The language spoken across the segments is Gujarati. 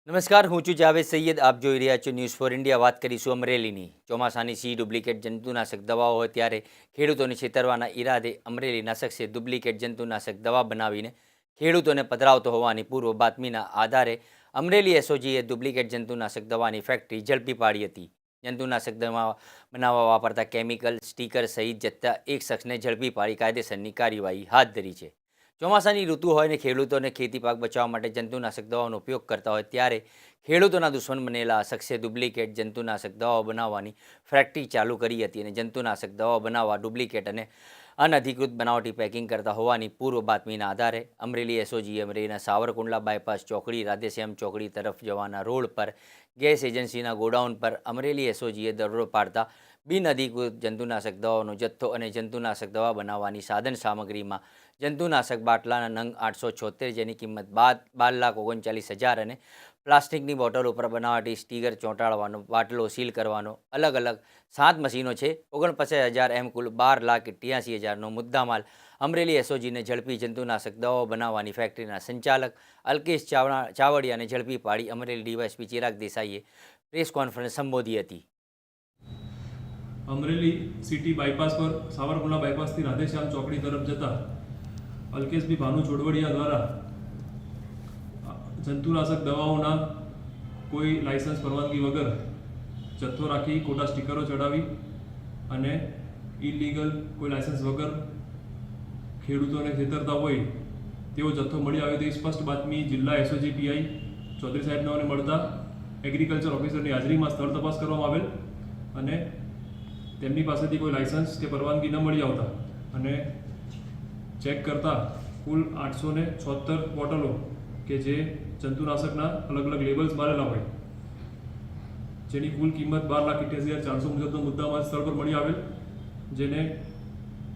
નમસ્કાર, હું છું જાવેદ સૈયદ. આપ જોઈ રહ્યા છો ન્યૂઝ ફોર ઇન્ડિયા. વાત કરીશું અમરેલીની. ચોમાસાની સી ડુપ્લિકેટ જંતુનાશક દવાઓ હોય ત્યારે ખેડૂતોને છેતરવાના ઈરાદે અમરેલીના શખ્સે ડુપ્લિકેટ જંતુનાશક દવા બનાવીને ખેડૂતોને પધરાવતો હોવાની પૂર્વ બાતમીના આધારે અમરેલી એસઓજીએ ડુપ્લિકેટ જંતુનાશક દવાની ફેક્ટરી ઝડપી પાડી હતી. જંતુનાશક દવા બનાવવા વાપરતા કેમિકલ, સ્ટીકર સહિત જથ્થા એક શખ્સને ઝડપી પાડી કાયદેસરની કાર્યવાહી હાથ ધરી છે. ચોમાસાની ઋતુ હોય ને ખેડૂતોને ખેતી પાક બચાવવા માટે જંતુનાશક દવાઓનો ઉપયોગ કરતા હોય ત્યારે ખેડૂતોના દુશ્મન બનેલા શખ્સે ડુપ્લિકેટ જંતુનાશક દવાઓ બનાવવાની ફેક્ટરી ચાલુ કરી હતી અને જંતુનાશક દવાઓ બનાવવા ડુપ્લિકેટ અને અનધિકૃત બનાવટી પેકિંગ કરતા હોવાની પૂર્વ બાતમીના આધારે અમરેલી એસઓજીએ અમરેલીના સાવરકુંડલા બાયપાસ ચોકડી રાધેશ્યામ ચોકડી તરફ જવાના રોડ પર ગેસ એજન્સીના ગોડાઉન પર અમરેલી એસઓજીએ દરોડો પાડતા બિનઅધિકૃત જંતુનાશક દવાઓનો જથ્થો અને જંતુનાશક દવા બનાવવાની સાધન સામગ્રીમાં જંતુનાશક બાટલાના નંગ 876 જેની કિંમત 12,39,000 અને પ્લાસ્ટિકની બોટલ ઉપર બનાવટી સ્ટીકર ચોંટાડવાનો, બાટલો સીલ કરવાનો અલગ અલગ 7 મશીનો છે. 49,000 એમ કુલ 12,88,000નો મુદ્દામાલ અમરેલી એસઓજીને ઝડપી જંતુનાશક દવાઓ બનાવવાની ફેક્ટરીના સંચાલક અલ્કેશ ચાવડિયાને ઝડપી પાડી અમરેલી ડીવાયએસપી ચિરાગ દેસાઈએ પ્રેસ કોન્ફરન્સ સંબોધી હતી. અમરેલી સિટી બાયપાસ પર સાવરકુંડલા બાયપાસથી રાધેશ્યામ ચોકડી તરફ જતા અલ્કેશભાઈ ભાનુ ચોડવડિયા દ્વારા જંતુનાશક દવાઓના કોઈ લાયસન્સ પરવાનગી વગર જથ્થો રાખી ખોટા સ્ટીકરો ચડાવી અને ઇલીગલ કોઈ લાયસન્સ વગર ખેડૂતોને છેતરતા હોય તેવો જથ્થો મળી આવે તે સ્પષ્ટ બાતમી જિલ્લા એસઓજી પીઆઈ ચૌધરી સાહેબને મળતા એગ્રીકલ્ચર ઓફિસરની હાજરીમાં સ્થળ તપાસ કરવામાં આવેલ અને તેમની પાસેથી કોઈ લાયસન્સ કે પરવાનગી ન મળી આવતા અને ચેક કરતાં કુલ 876 બોટલો કે જે જંતુનાશકના અલગ અલગ લેબલ્સ મારેલા હોય જેની કુલ કિંમત 12,88,400 મુજબનો મુદ્દામાલ સ્થળ પર મળી આવેલ, જેને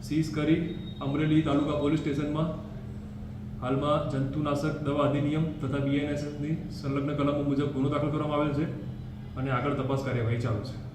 સીઝ કરી અમરેલી તાલુકા પોલીસ સ્ટેશનમાં હાલમાં જંતુનાશક દવા અધિનિયમ તથા બીએનએસની સંલગ્ન કલમો મુજબ ગુનો દાખલ કરવામાં આવેલ છે અને આગળ તપાસ કાર્યવાહી ચાલુ છે.